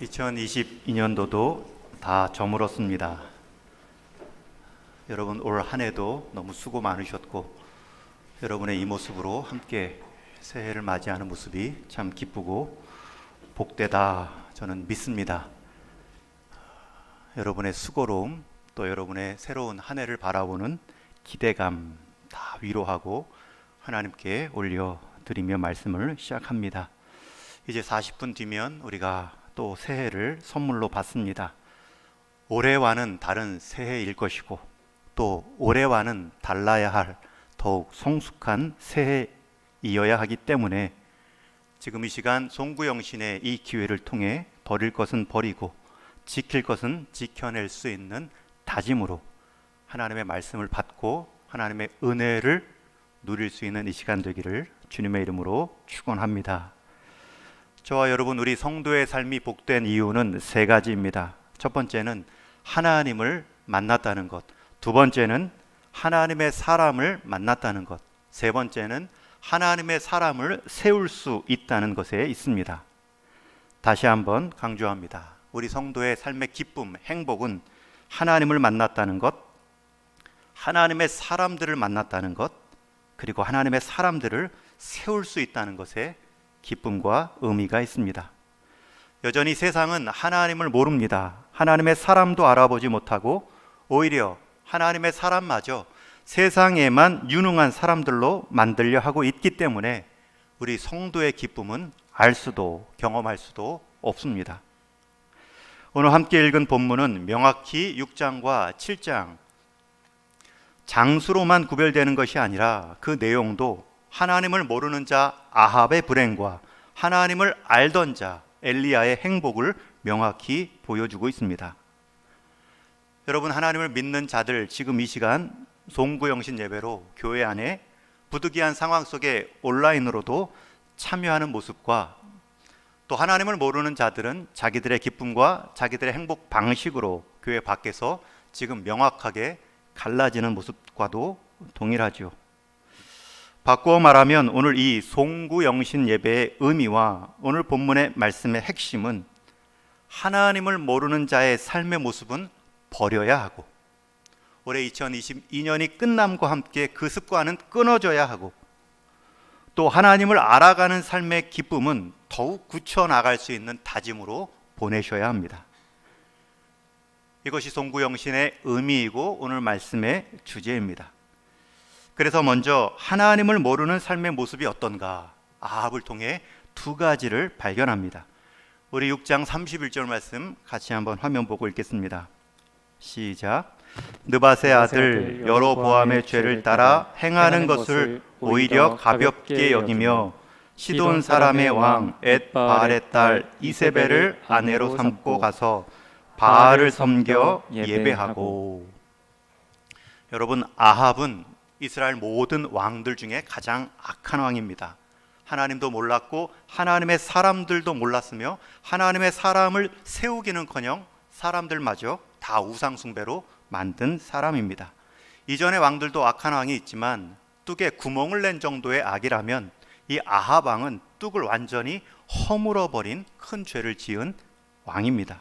2022년도도 다 저물었습니다. 여러분 올 한 해도 너무 수고 많으셨고 여러분의 이 모습으로 함께 새해를 맞이하는 모습이 참 기쁘고 복되다 저는 믿습니다. 여러분의 수고로움 또 여러분의 새로운 한 해를 바라보는 기대감 다 위로하고 하나님께 올려드리며 말씀을 시작합니다. 이제 40분 뒤면 우리가 또 새해를 선물로 받습니다. 올해와는 다른 새해일 것이고 또 올해와는 달라야 할 더욱 성숙한 새해이어야 하기 때문에 지금 이 시간 송구영신의 이 기회를 통해 버릴 것은 버리고 지킬 것은 지켜낼 수 있는 다짐으로 하나님의 말씀을 받고 하나님의 은혜를 누릴 수 있는 이 시간 되기를 주님의 이름으로 축원합니다. 저와 여러분 우리 성도의 삶이 복된 이유는 세 가지입니다. 첫 번째는 하나님을 만났다는 것, 두 번째는 하나님의 사람을 만났다는 것, 세 번째는 하나님의 사람을 세울 수 있다는 것에 있습니다. 다시 한번 강조합니다. 우리 성도의 삶의 기쁨, 행복은 하나님을 만났다는 것, 하나님의 사람들을 만났다는 것, 그리고 하나님의 사람들을 세울 수 있다는 것에 기쁨과 의미가 있습니다. 여전히 세상은 하나님을 모릅니다. 하나님의 사람도 알아보지 못하고 오히려 하나님의 사람마저 세상에만 유능한 사람들로 만들려 하고 있기 때문에 우리 성도의 기쁨은 알 수도 경험할 수도 없습니다. 오늘 함께 읽은 본문은 명확히 6장과 7장 장수로만 구별되는 것이 아니라 그 내용도 하나님을 모르는 자 아합의 불행과 하나님을 알던 자 엘리야의 행복을 명확히 보여주고 있습니다. 여러분 하나님을 믿는 자들 지금 이 시간 송구영신 예배로 교회 안에 부득이한 상황 속에 온라인으로도 참여하는 모습과 또 하나님을 모르는 자들은 자기들의 기쁨과 자기들의 행복 방식으로 교회 밖에서 지금 명확하게 갈라지는 모습과도 동일하죠. 바꾸어 말하면 오늘 이 송구영신 예배의 의미와 오늘 본문의 말씀의 핵심은 하나님을 모르는 자의 삶의 모습은 버려야 하고 올해 2022년이 끝남과 함께 그 습관은 끊어져야 하고 또 하나님을 알아가는 삶의 기쁨은 더욱 굳혀나갈 수 있는 다짐으로 보내셔야 합니다. 이것이 송구영신의 의미이고 오늘 말씀의 주제입니다. 그래서 먼저 하나님을 모르는 삶의 모습이 어떤가 아합을 통해 두 가지를 발견합니다. 우리 6장 31절 말씀 같이 한번 화면 보고 읽겠습니다. 시작. 느밧의 아들 여로보암의 죄를 따라 행하는 것을 오히려 가볍게 여기며 시돈 사람의 왕 엣바알의 딸 이세벨을 아내로 삼고 가서 바알을 섬겨 예배하고. 여러분 아합은 이스라엘 모든 왕들 중에 가장 악한 왕입니다. 하나님도 몰랐고 하나님의 사람들도 몰랐으며 하나님의 사람을 세우기는커녕 사람들마저 다 우상 숭배로 만든 사람입니다. 이전의 왕들도 악한 왕이 있지만 뚝에 구멍을 낸 정도의 악이라면 이 아합 왕은 뚝을 완전히 허물어 버린 큰 죄를 지은 왕입니다.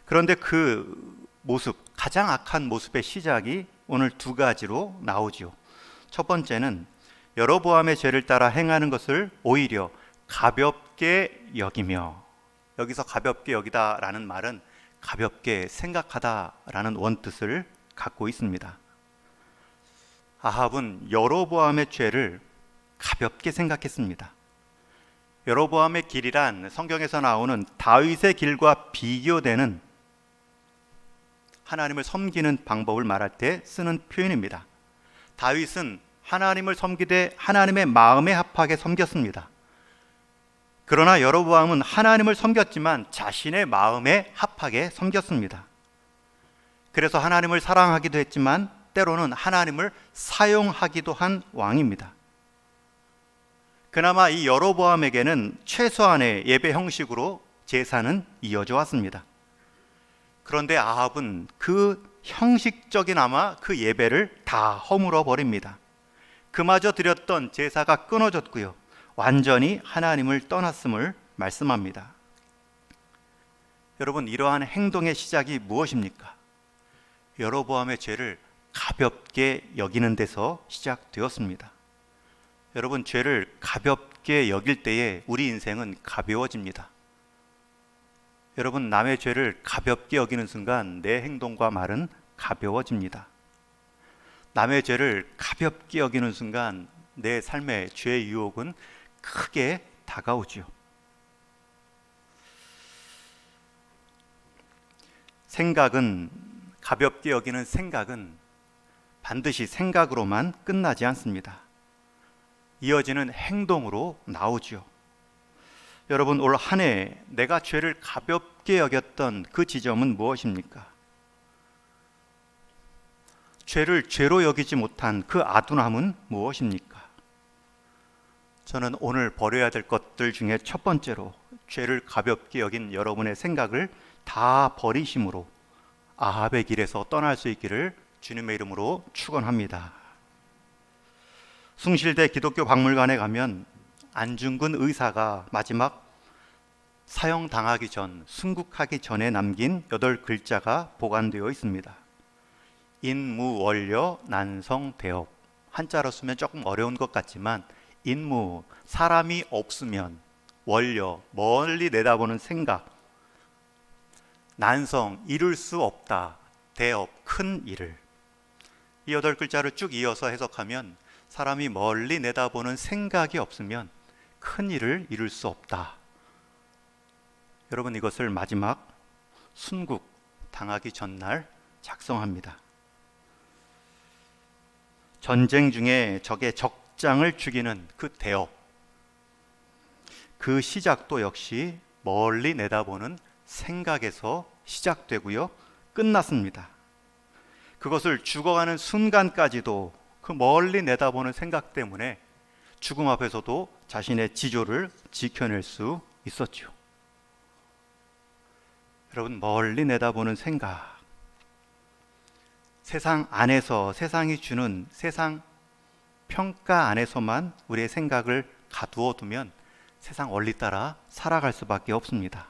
그런데 그 모습, 가장 악한 모습의 시작이 오늘 두 가지로 나오죠. 첫 번째는 여로보암의 죄를 따라 행하는 것을 오히려 가볍게 여기며, 여기서 가볍게 여기다라는 말은 가볍게 생각하다라는 원뜻을 갖고 있습니다. 아합은 여로보암의 죄를 가볍게 생각했습니다. 여로보암의 길이란 성경에서 나오는 다윗의 길과 비교되는 하나님을 섬기는 방법을 말할 때 쓰는 표현입니다. 다윗은 하나님을 섬기되 하나님의 마음에 합하게 섬겼습니다. 그러나 여로보암은 하나님을 섬겼지만 자신의 마음에 합하게 섬겼습니다. 그래서 하나님을 사랑하기도 했지만 때로는 하나님을 사용하기도 한 왕입니다. 그나마 이 여로보암에게는 최소한의 예배 형식으로 제사는 이어져 왔습니다. 그런데 아합은 그 형식적이나마 그 예배를 다 허물어 버립니다. 그마저 드렸던 제사가 끊어졌고요, 완전히 하나님을 떠났음을 말씀합니다. 여러분, 이러한 행동의 시작이 무엇입니까? 여로보암의 죄를 가볍게 여기는 데서 시작되었습니다. 여러분, 죄를 가볍게 여길 때에 우리 인생은 가벼워집니다. 여러분, 남의 죄를 가볍게 여기는 순간 내 행동과 말은 가벼워집니다. 남의 죄를 가볍게 여기는 순간 내 삶의 죄의 유혹은 크게 다가오지요. 가볍게 여기는 생각은 반드시 생각으로만 끝나지 않습니다. 이어지는 행동으로 나오죠. 여러분, 올 한 해 내가 죄를 가볍게 여겼던 그 지점은 무엇입니까? 죄를 죄로 여기지 못한 그 아둔함은 무엇입니까? 저는 오늘 버려야 될 것들 중에 첫 번째로 죄를 가볍게 여긴 여러분의 생각을 다 버리심으로 아합의 길에서 떠날 수 있기를 주님의 이름으로 축원합니다. 숭실대 기독교 박물관에 가면 안중근 의사가 마지막 사형당하기 전, 순국하기 전에 남긴 8글자가 보관되어 있습니다. 인무원려 난성대업. 한자로 쓰면 조금 어려운 것 같지만 인무, 사람이 없으면, 원려, 멀리 내다보는 생각, 난성, 이룰 수 없다, 대업, 큰 일을. 이 8글자를 쭉 이어서 해석하면 사람이 멀리 내다보는 생각이 없으면 큰 일을 이룰 수 없다. 여러분, 이것을 마지막 순국 당하기 전날 작성합니다. 전쟁 중에 적의 적장을 죽이는 그 대업, 그 시작도 역시 멀리 내다보는 생각에서 시작되고요, 끝났습니다. 그것을 죽어가는 순간까지도 그 멀리 내다보는 생각 때문에 죽음 앞에서도 자신의 지조를 지켜낼 수 있었죠. 여러분, 멀리 내다보는 생각, 세상 안에서, 세상이 주는 세상 평가 안에서만 우리의 생각을 가두어 두면 세상 원리 따라 살아갈 수밖에 없습니다.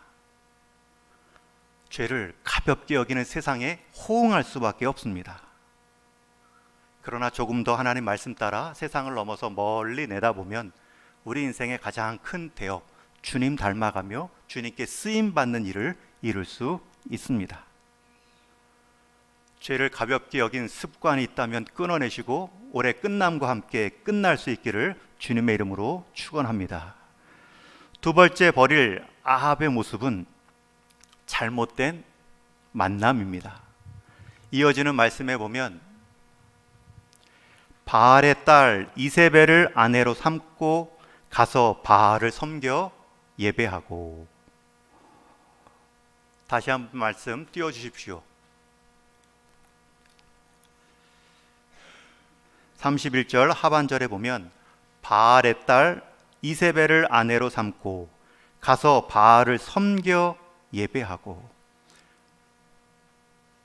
죄를 가볍게 여기는 세상에 호응할 수밖에 없습니다. 그러나 조금 더 하나님 말씀 따라 세상을 넘어서 멀리 내다보면 우리 인생의 가장 큰 대업, 주님 닮아가며 주님께 쓰임받는 일을 이룰 수 있습니다. 죄를 가볍게 여긴 습관이 있다면 끊어내시고 올해 끝남과 함께 끝날 수 있기를 주님의 이름으로 축원합니다. 두 번째 버릴 아합의 모습은 잘못된 만남입니다. 이어지는 말씀에 보면 바알의 딸 이세벨을 아내로 삼고 가서 바알을 섬겨 예배하고. 다시 한번 말씀 띄워주십시오. 31절 하반절에 보면 바알의 딸 이세벨을 아내로 삼고 가서 바알을 섬겨 예배하고.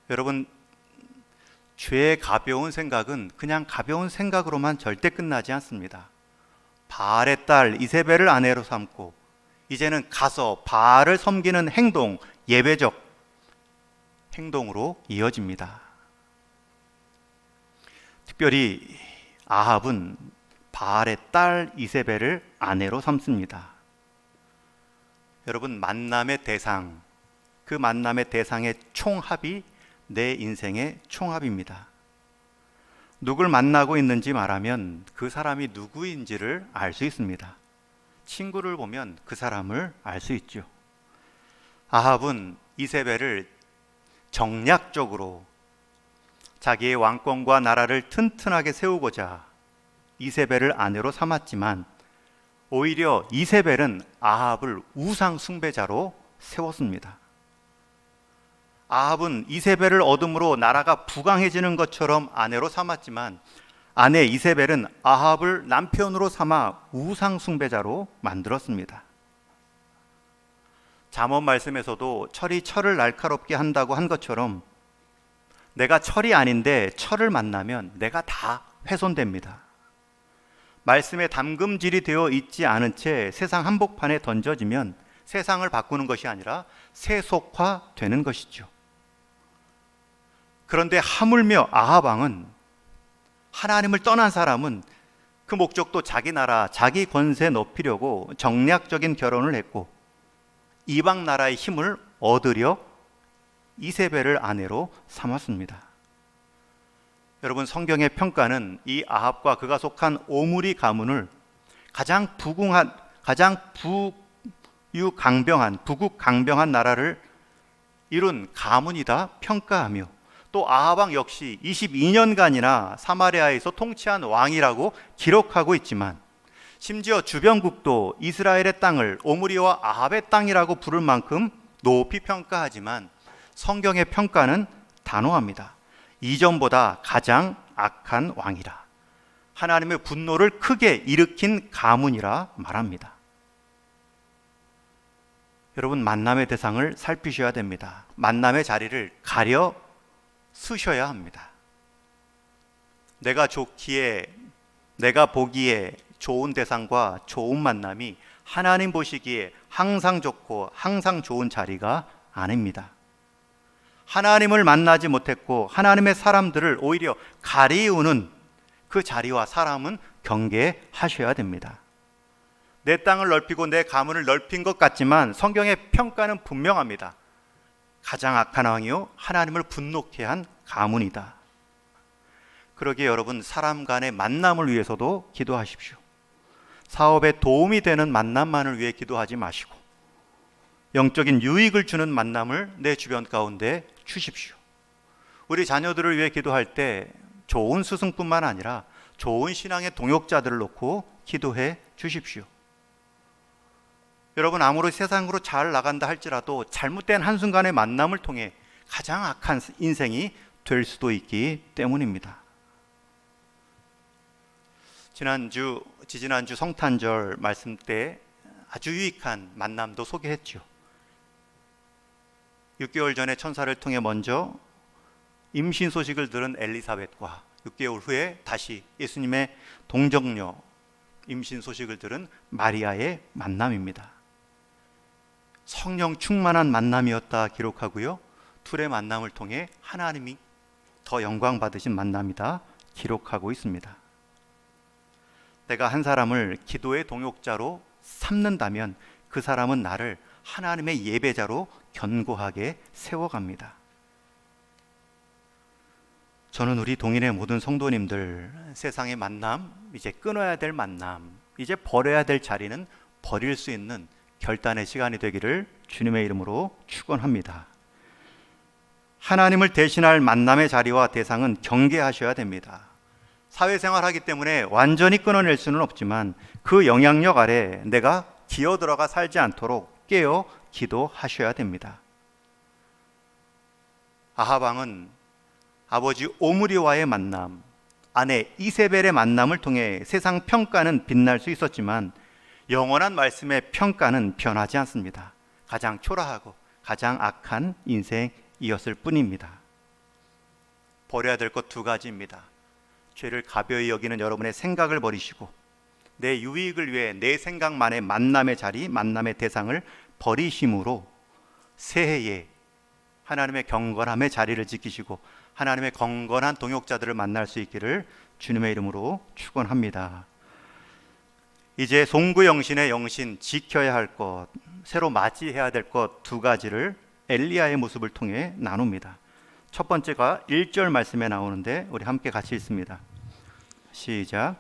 여러분, 죄의 가벼운 생각은 그냥 가벼운 생각으로만 절대 끝나지 않습니다. 바알의 딸 이세벨을 아내로 삼고 이제는 가서 바알을 섬기는 행동, 예배적 행동으로 이어집니다. 특별히 아합은 바알의 딸 이세벨을 아내로 삼습니다. 여러분, 만남의 대상, 그 만남의 대상의 총합이 내 인생의 총합입니다. 누굴 만나고 있는지 말하면 그 사람이 누구인지를 알 수 있습니다. 친구를 보면 그 사람을 알 수 있죠. 아합은 이세벨을 정략적으로 자기의 왕권과 나라를 튼튼하게 세우고자 이세벨을 아내로 삼았지만 오히려 이세벨은 아합을 우상 숭배자로 세웠습니다. 아합은 이세벨을 얻음으로 나라가 부강해지는 것처럼 아내로 삼았지만 아내 이세벨은 아합을 남편으로 삼아 우상 숭배자로 만들었습니다. 잠언 말씀에서도 철이 철을 날카롭게 한다고 한 것처럼 내가 철이 아닌데 철을 만나면 내가 다 훼손됩니다. 말씀에 담금질이 되어 있지 않은 채 세상 한복판에 던져지면 세상을 바꾸는 것이 아니라 세속화되는 것이죠. 그런데 하물며 아합 왕은, 하나님을 떠난 사람은 그 목적도 자기 나라, 자기 권세 높이려고 정략적인 결혼을 했고 이방 나라의 힘을 얻으려 이세벨을 아내로 삼았습니다. 여러분, 성경의 평가는 이 아합과 그가 속한 오므리 가문을 가장 부국강병한 나라를 이룬 가문이다 평가하며, 또 아합 왕 역시 22년간이나 사마리아에서 통치한 왕이라고 기록하고 있지만, 심지어 주변국도 이스라엘의 땅을 오므리와 아합의 땅이라고 부를 만큼 높이 평가하지만 성경의 평가는 단호합니다. 이전보다 가장 악한 왕이라, 하나님의 분노를 크게 일으킨 가문이라 말합니다. 여러분, 만남의 대상을 살피셔야 됩니다. 만남의 자리를 가려 쓰셔야 합니다. 내가 보기에 좋은 대상과 좋은 만남이 하나님 보시기에 항상 좋고 항상 좋은 자리가 아닙니다. 하나님을 만나지 못했고 하나님의 사람들을 오히려 가리우는 그 자리와 사람은 경계하셔야 됩니다. 내 땅을 넓히고 내 가문을 넓힌 것 같지만 성경의 평가는 분명합니다. 가장 악한 왕이요 하나님을 분노케 한 가문이다. 그러기에 여러분, 사람 간의 만남을 위해서도 기도하십시오. 사업에 도움이 되는 만남만을 위해 기도하지 마시고 영적인 유익을 주는 만남을 내 주변 가운데 주십시오. 우리 자녀들을 위해 기도할 때 좋은 스승뿐만 아니라 좋은 신앙의 동역자들을 놓고 기도해 주십시오. 여러분, 아무리 세상으로 잘 나간다 할지라도 잘못된 한순간의 만남을 통해 가장 악한 인생이 될 수도 있기 때문입니다. 지지난주 성탄절 말씀 때 아주 유익한 만남도 소개했죠. 6개월 전에 천사를 통해 먼저 임신 소식을 들은 엘리사벳과 6개월 후에 다시 예수님의 동정녀 임신 소식을 들은 마리아의 만남입니다. 성령 충만한 만남이었다 기록하고요, 둘의 만남을 통해 하나님이 더 영광 받으신 만남이다 기록하고 있습니다. 내가 한 사람을 기도의 동역자로 삼는다면 그 사람은 나를 하나님의 예배자로 견고하게 세워갑니다. 저는 우리 동인의 모든 성도님들, 세상의 만남, 이제 끊어야 될 만남, 이제 버려야 될 자리는 버릴 수 있는 결단의 시간이 되기를 주님의 이름으로 축원합니다. 하나님을 대신할 만남의 자리와 대상은 경계하셔야 됩니다. 사회생활하기 때문에 완전히 끊어낼 수는 없지만 그 영향력 아래 내가 기어들어가 살지 않도록 깨어 기도하셔야 됩니다. 아합 왕은 아버지 오므리와의 만남, 아내 이세벨의 만남을 통해 세상 평가는 빛날 수 있었지만 영원한 말씀의 평가는 변하지 않습니다. 가장 초라하고 가장 악한 인생이었을 뿐입니다. 버려야 될 것 두 가지입니다. 죄를 가벼이 여기는 여러분의 생각을 버리시고 내 유익을 위해 내 생각만의 만남의 자리, 만남의 대상을 버리심으로 새해에 하나님의 경건함의 자리를 지키시고 하나님의 경건한 동역자들을 만날 수 있기를 주님의 이름으로 축원합니다. 이제 송구영신의 영신, 지켜야 할 것, 새로 맞이해야 될 것 두 가지를 엘리야의 모습을 통해 나눕니다. 첫 번째가 1절 말씀에 나오는데 우리 함께 같이 읽습니다. 시작.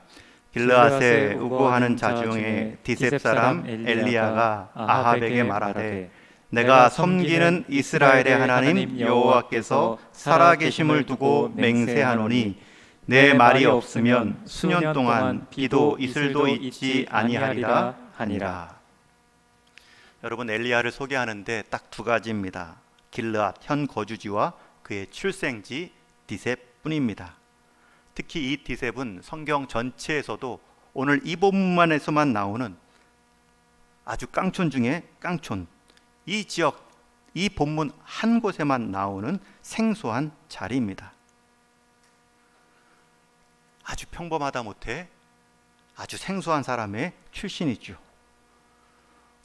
길르앗에 우고하는 자 중에 디셉 사람 엘리야가 아합에게 말하되 내가 섬기는 이스라엘의 하나님 여호와께서 살아계심을 두고 맹세하노니 내 말이 없으면 수년 동안 비도 이슬도 있지 아니하리라 하니라. 여러분, 엘리야를 소개하는데 딱 두 가지입니다. 길르앗 현 거주지와 그의 출생지 디셉 뿐입니다. 특히 이 디셉은 성경 전체에서도 오늘 이 본문에서만 나오는 아주 깡촌 중에 깡촌, 이 지역, 이 본문 한 곳에만 나오는 생소한 자리입니다. 아주 평범하다 못해 아주 생소한 사람의 출신이죠.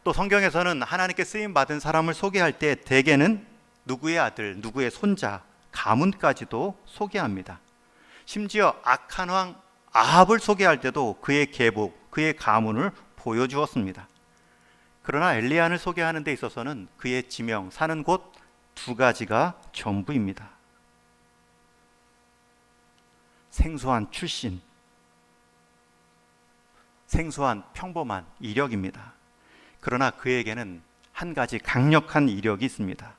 또 성경에서는 하나님께 쓰임 받은 사람을 소개할 때 대개는 누구의 아들, 누구의 손자, 가문까지도 소개합니다. 심지어 악한 왕 아합을 소개할 때도 그의 계복, 그의 가문을 보여주었습니다. 그러나 엘리야를 소개하는 데 있어서는 그의 지명, 사는 곳 두 가지가 전부입니다. 생소한 출신, 생소한 평범한 이력입니다. 그러나 그에게는 한 가지 강력한 이력이 있습니다.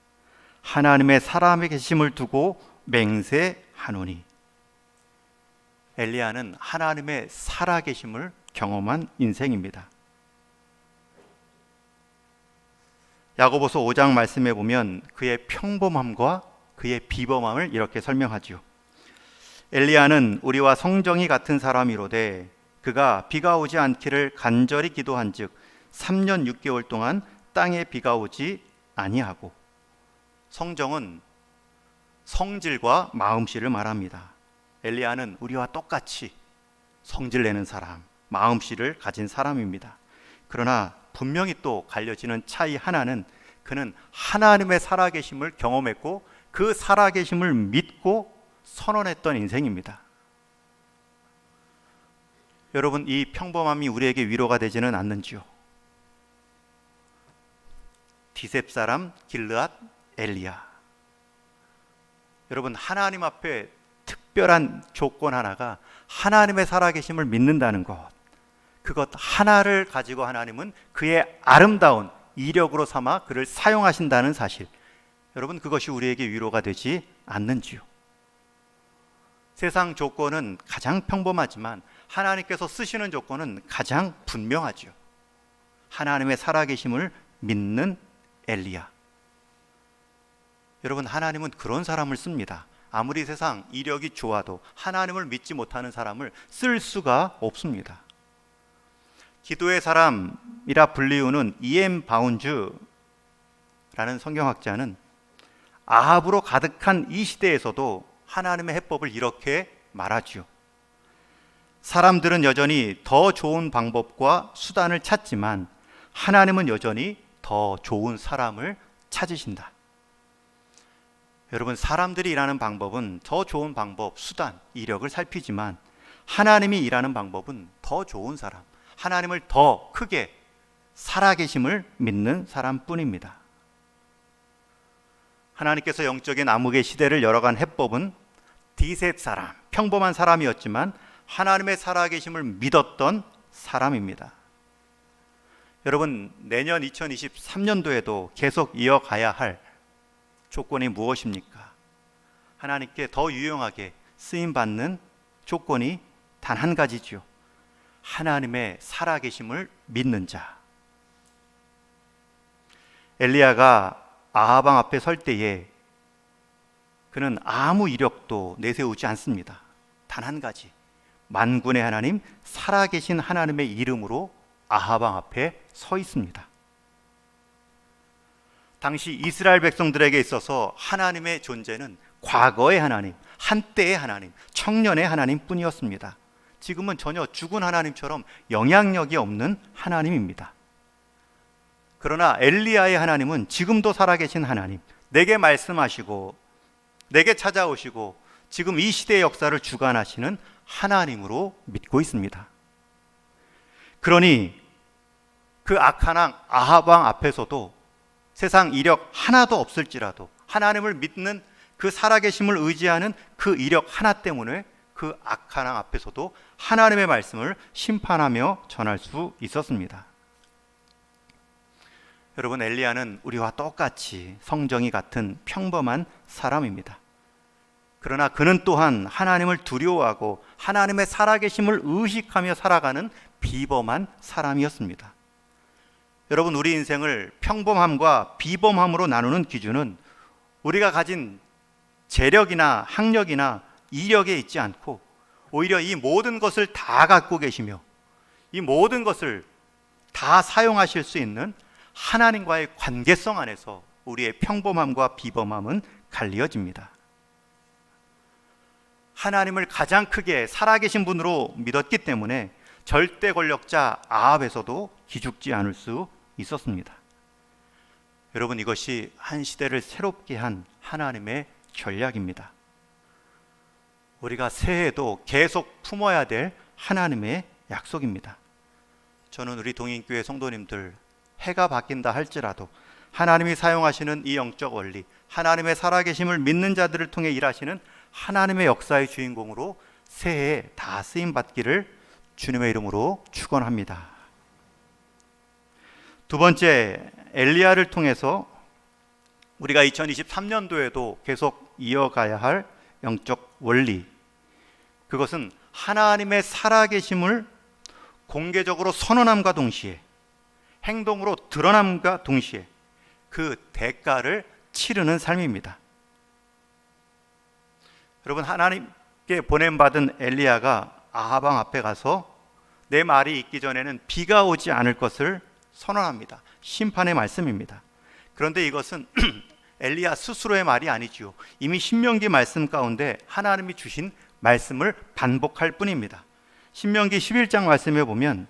하나님의 살아계심을 계심을 두고 맹세하노니. 엘리야는 하나님의 살아계심을 경험한 인생입니다. 야고보서 5장 말씀에 보면 그의 평범함과 그의 비범함을 이렇게 설명하지요. 엘리야는 우리와 성정이 같은 사람이로되 그가 비가 오지 않기를 간절히 기도한즉 3년 6개월 동안 땅에 비가 오지 아니하고. 성정은 성질과 마음씨를 말합니다. 엘리야는 우리와 똑같이 성질내는 사람, 마음씨를 가진 사람입니다. 그러나 분명히 또 갈려지는 차이 하나는 그는 하나님의 살아계심을 경험했고 그 살아계심을 믿고 선언했던 인생입니다. 여러분, 이 평범함이 우리에게 위로가 되지는 않는지요? 디셉 사람 길르앗 엘리야. 여러분, 하나님 앞에 특별한 조건 하나가 하나님의 살아계심을 믿는다는 것, 그것 하나를 가지고 하나님은 그의 아름다운 이력으로 삼아 그를 사용하신다는 사실, 여러분, 그것이 우리에게 위로가 되지 않는지요? 세상 조건은 가장 평범하지만 하나님께서 쓰시는 조건은 가장 분명하죠. 하나님의 살아계심을 믿는 엘리야. 여러분, 하나님은 그런 사람을 씁니다. 아무리 세상 이력이 좋아도 하나님을 믿지 못하는 사람을 쓸 수가 없습니다. 기도의 사람이라 불리우는 E.M. 바운즈라는 성경학자는 아합으로 가득한 이 시대에서도 하나님의 해법을 이렇게 말하지요. 사람들은 여전히 더 좋은 방법과 수단을 찾지만 하나님은 여전히 더 좋은 사람을 찾으신다. 여러분, 사람들이 일하는 방법은 더 좋은 방법, 수단, 이력을 살피지만 하나님이 일하는 방법은 더 좋은 사람, 하나님을 더 크게 살아계심을 믿는 사람뿐입니다. 하나님께서 영적인 암흑의 시대를 열어간 해법은 디셉 사람, 평범한 사람이었지만 하나님의 살아계심을 믿었던 사람입니다. 여러분, 내년 2023년도에도 계속 이어가야 할 조건이 무엇입니까? 하나님께 더 유용하게 쓰임받는 조건이 단 한 가지죠. 하나님의 살아계심을 믿는 자. 엘리야가 아하방 앞에 설 때에 그는 아무 이력도 내세우지 않습니다. 단 한 가지, 만군의 하나님, 살아계신 하나님의 이름으로 아하방 앞에 서 있습니다. 당시 이스라엘 백성들에게 있어서 하나님의 존재는 과거의 하나님, 한때의 하나님, 청년의 하나님 뿐이었습니다. 지금은 전혀 죽은 하나님처럼 영향력이 없는 하나님입니다. 그러나 엘리야의 하나님은 지금도 살아계신 하나님, 내게 말씀하시고 내게 찾아오시고 지금 이 시대의 역사를 주관하시는 하나님으로 믿고 있습니다. 그러니 그 악한 왕 아합 왕 앞에서도 세상 이력 하나도 없을지라도 하나님을 믿는 그 살아계심을 의지하는 그 이력 하나 때문에 그 악한 왕 앞에서도 하나님의 말씀을 심판하며 전할 수 있었습니다. 여러분, 엘리야는 우리와 똑같이 성정이 같은 평범한 사람입니다. 그러나 그는 또한 하나님을 두려워하고 하나님의 살아계심을 의식하며 살아가는 비범한 사람이었습니다. 여러분, 우리 인생을 평범함과 비범함으로 나누는 기준은 우리가 가진 재력이나 학력이나 이력에 있지 않고 오히려 이 모든 것을 다 갖고 계시며 이 모든 것을 다 사용하실 수 있는 하나님과의 관계성 안에서 우리의 평범함과 비범함은 갈리어집니다. 하나님을 가장 크게 살아계신 분으로 믿었기 때문에 절대 권력자 아합에서도 기죽지 않을 수 있었습니다. 여러분, 이것이 한 시대를 새롭게 한 하나님의 전략입니다. 우리가 새해에도 계속 품어야 될 하나님의 약속입니다. 저는 우리 동인교회 성도님들, 해가 바뀐다 할지라도 하나님이 사용하시는 이 영적 원리, 하나님의 살아계심을 믿는 자들을 통해 일하시는 하나님의 역사의 주인공으로 새해에 다 쓰임받기를 주님의 이름으로 축원합니다. 두 번째, 엘리야를 통해서 우리가 2023년도에도 계속 이어가야 할 영적 원리, 그것은 하나님의 살아계심을 공개적으로 선언함과 동시에 행동으로 드러남과 동시에 그 대가를 치르는 삶입니다. 여러분, 하나님께 보냄받은 엘리야가 아하방 앞에 가서 내 말이 있기 전에는 비가 오지 않을 것을 선언합니다. 심판의 말씀입니다. 그런데 이것은 엘리야 스스로의 말이 아니지요. 이미 신명기 말씀 가운데 하나님이 주신 말씀을 반복할 뿐입니다. 신명기 11장 말씀에 보면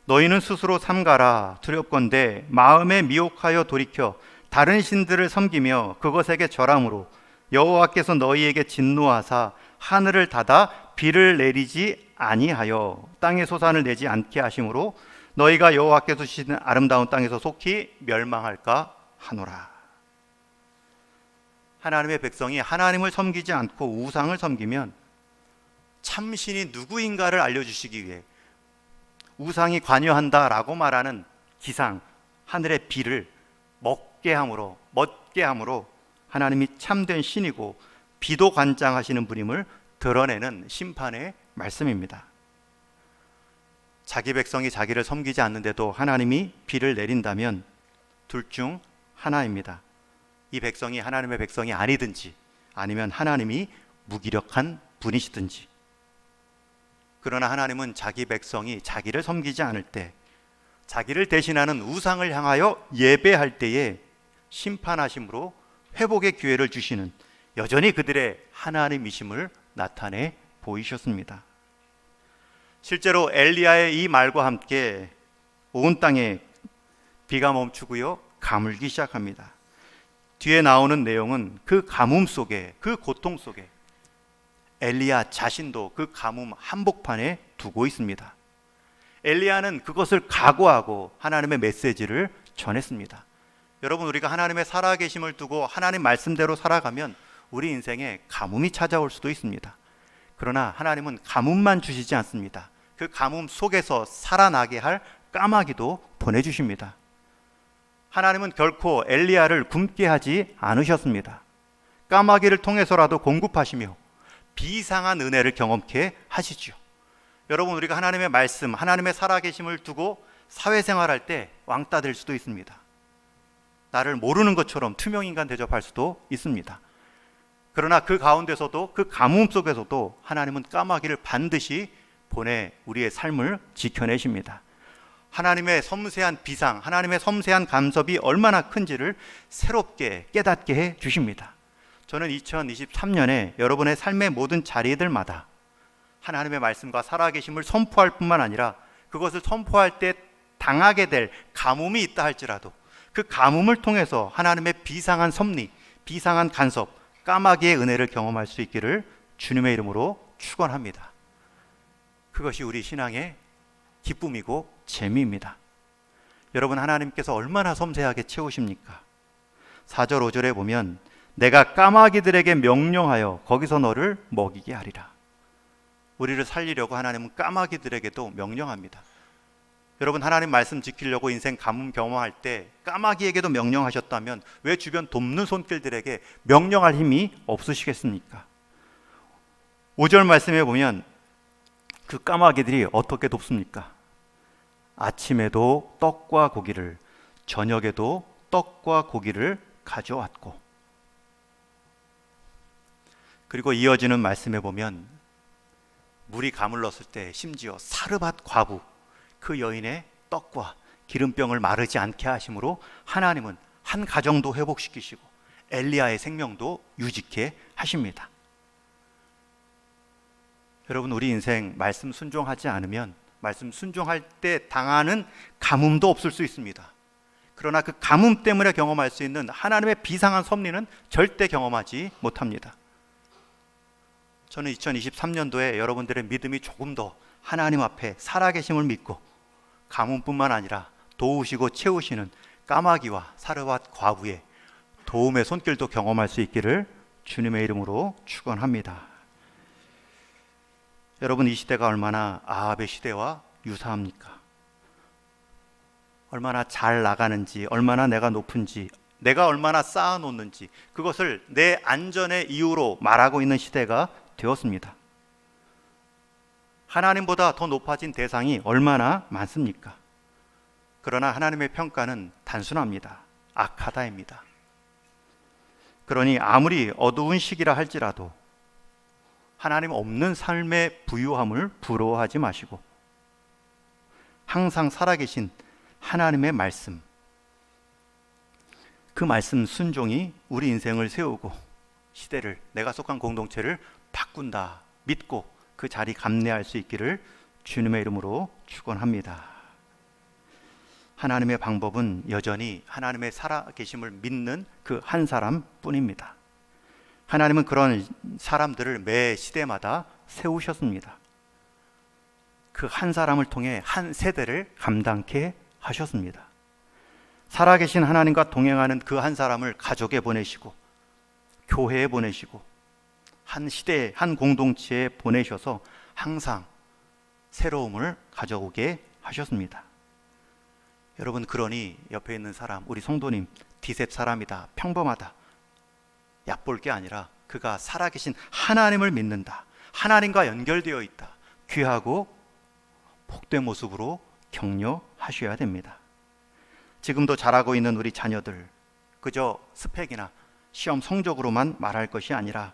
너희는 스스로 삼가라. 두렵건대 마음에 미혹하여 돌이켜 다른 신들을 섬기며 그것에게 절함으로 여호와께서 너희에게 진노하사 하늘을 닫아 비를 내리지 아니하여 땅에 소산을 내지 않게 하심으로 너희가 여호와께서 주시는 아름다운 땅에서 속히 멸망할까 하노라. 하나님의 백성이 하나님을 섬기지 않고 우상을 섬기면 참신이 누구인가를 알려주시기 위해 우상이 관여한다라고 말하는 기상, 하늘의 비를 먹게 함으로 하나님이 참된 신이고 비도 관장하시는 분임을 드러내는 심판의 말씀입니다. 자기 백성이 자기를 섬기지 않는데도 하나님이 비를 내린다면 둘 중 하나입니다. 이 백성이 하나님의 백성이 아니든지 아니면 하나님이 무기력한 분이시든지. 그러나 하나님은 자기 백성이 자기를 섬기지 않을 때, 자기를 대신하는 우상을 향하여 예배할 때에 심판하심으로 회복의 기회를 주시는 여전히 그들의 하나님이심을 나타내 보이셨습니다. 실제로 엘리야의 이 말과 함께 온 땅에 비가 멈추고요, 가물기 시작합니다. 뒤에 나오는 내용은 그 가뭄 속에, 그 고통 속에 엘리야 자신도 그 가뭄 한복판에 두고 있습니다. 엘리야는 그것을 각오하고 하나님의 메시지를 전했습니다. 여러분, 우리가 하나님의 살아계심을 두고 하나님 말씀대로 살아가면 우리 인생에 가뭄이 찾아올 수도 있습니다. 그러나 하나님은 가뭄만 주시지 않습니다. 그 가뭄 속에서 살아나게 할 까마귀도 보내주십니다. 하나님은 결코 엘리야를 굶게 하지 않으셨습니다. 까마귀를 통해서라도 공급하시며 비상한 은혜를 경험케 하시죠. 여러분, 우리가 하나님의 말씀, 하나님의 살아계심을 두고 사회생활할 때 왕따 될 수도 있습니다. 나를 모르는 것처럼 투명인간 대접할 수도 있습니다. 그러나 그 가운데서도, 그 가뭄 속에서도 하나님은 까마귀를 반드시 보내 우리의 삶을 지켜내십니다. 하나님의 섬세한 비상, 하나님의 섬세한 간섭이 얼마나 큰지를 새롭게 깨닫게 해 주십니다. 저는 2023년에 여러분의 삶의 모든 자리들마다 하나님의 말씀과 살아계심을 선포할 뿐만 아니라 그것을 선포할 때 당하게 될 가뭄이 있다 할지라도 그 가뭄을 통해서 하나님의 비상한 섭리, 비상한 간섭, 까마귀의 은혜를 경험할 수 있기를 주님의 이름으로 축원합니다. 그것이 우리 신앙의 기쁨이고 재미입니다. 여러분, 하나님께서 얼마나 섬세하게 채우십니까? 4절 5절에 보면 내가 까마귀들에게 명령하여 거기서 너를 먹이게 하리라. 우리를 살리려고 하나님은 까마귀들에게도 명령합니다. 여러분, 하나님 말씀 지키려고 인생 가뭄 경험할 때 까마귀에게도 명령하셨다면 왜 주변 돕는 손길들에게 명령할 힘이 없으시겠습니까? 5절 말씀에 보면 그 까마귀들이 어떻게 돕습니까? 아침에도 떡과 고기를, 저녁에도 떡과 고기를 가져왔고, 그리고 이어지는 말씀에 보면 물이 가물렀을 때 심지어 사르밧 과부, 그 여인의 떡과 기름병을 마르지 않게 하심으로 하나님은 한 가정도 회복시키시고 엘리야의 생명도 유지케 하십니다. 여러분, 우리 인생 말씀 순종하지 않으면 말씀 순종할 때 당하는 가뭄도 없을 수 있습니다. 그러나 그 가뭄 때문에 경험할 수 있는 하나님의 비상한 섭리는 절대 경험하지 못합니다. 저는 2023년도에 여러분들의 믿음이 조금 더 하나님 앞에 살아계심을 믿고 가뭄뿐만 아니라 도우시고 채우시는 까마귀와 사르밧 과부의 도움의 손길도 경험할 수 있기를 주님의 이름으로 축원합니다. 여러분, 이 시대가 얼마나 아합의 시대와 유사합니까? 얼마나 잘 나가는지, 얼마나 내가 높은지, 내가 얼마나 쌓아놓는지, 그것을 내 안전의 이유로 말하고 있는 시대가 되었습니다. 하나님보다 더 높아진 대상이 얼마나 많습니까? 그러나 하나님의 평가는 단순합니다. 악하다입니다. 그러니 아무리 어두운 시기라 할지라도 하나님 없는 삶의 부유함을 부러워하지 마시고 항상 살아계신 하나님의 말씀, 그 말씀 순종이 우리 인생을 세우고 시대를, 내가 속한 공동체를 바꾼다 믿고 그 자리 감내할 수 있기를 주님의 이름으로 축원합니다. 하나님의 방법은 여전히 하나님의 살아계심을 믿는 그 한 사람뿐입니다. 하나님은 그런 사람들을 매 시대마다 세우셨습니다. 그 한 사람을 통해 한 세대를 감당케 하셨습니다. 살아계신 하나님과 동행하는 그 한 사람을 가족에 보내시고 교회에 보내시고 한 시대에, 한 공동체에 보내셔서 항상 새로움을 가져오게 하셨습니다. 여러분, 그러니 옆에 있는 사람, 우리 성도님, 디셉 사람이다, 평범하다, 얕볼 게 아니라 그가 살아계신 하나님을 믿는다, 하나님과 연결되어 있다, 귀하고 복된 모습으로 격려하셔야 됩니다. 지금도 잘하고 있는 우리 자녀들, 그저 스펙이나 시험 성적으로만 말할 것이 아니라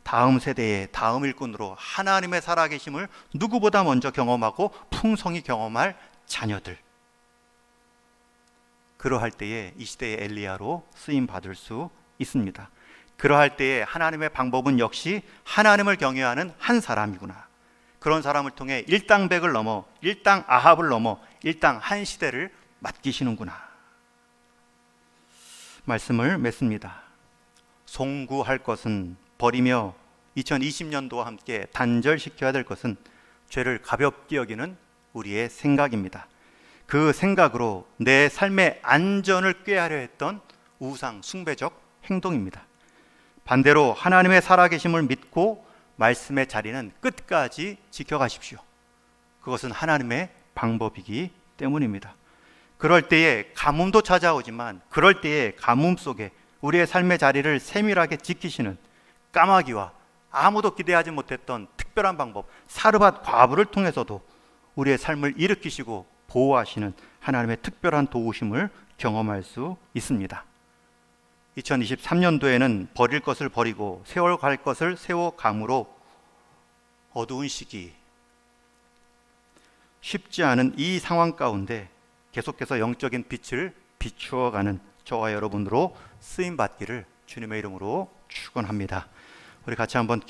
다음 세대의 다음 일꾼으로 하나님의 살아계심을 누구보다 먼저 경험하고 풍성히 경험할 자녀들, 그러할 때에 이 시대의 엘리야로 쓰임받을 수 있습니다. 그러할 때에 하나님의 방법은 역시 하나님을 경외하는 한 사람이구나, 그런 사람을 통해 일당백을 넘어 일당 아합을 넘어 일당 한 시대를 맡기시는구나. 말씀을 맺습니다. 송구할 것은 버리며 2020년도와 함께 단절시켜야 될 것은 죄를 가볍게 여기는 우리의 생각입니다. 그 생각으로 내 삶의 안전을 꾀하려 했던 우상 숭배적 행동입니다. 반대로 하나님의 살아계심을 믿고 말씀의 자리는 끝까지 지켜가십시오. 그것은 하나님의 방법이기 때문입니다. 그럴 때에 가뭄도 찾아오지만 그럴 때에 가뭄 속에 우리의 삶의 자리를 세밀하게 지키시는 까마귀와 아무도 기대하지 못했던 특별한 방법, 사르밧 과부를 통해서도 우리의 삶을 일으키시고 보호하시는 하나님의 특별한 도우심을 경험할 수 있습니다. 2023년도에는 버릴 것을 버리고 세워갈 것을 세워감으로 어두운 시기, 쉽지 않은 이 상황 가운데 계속해서 영적인 빛을 비추어가는 저와 여러분으로 쓰임받기를 주님의 이름으로 축원합니다. 우리 같이 한번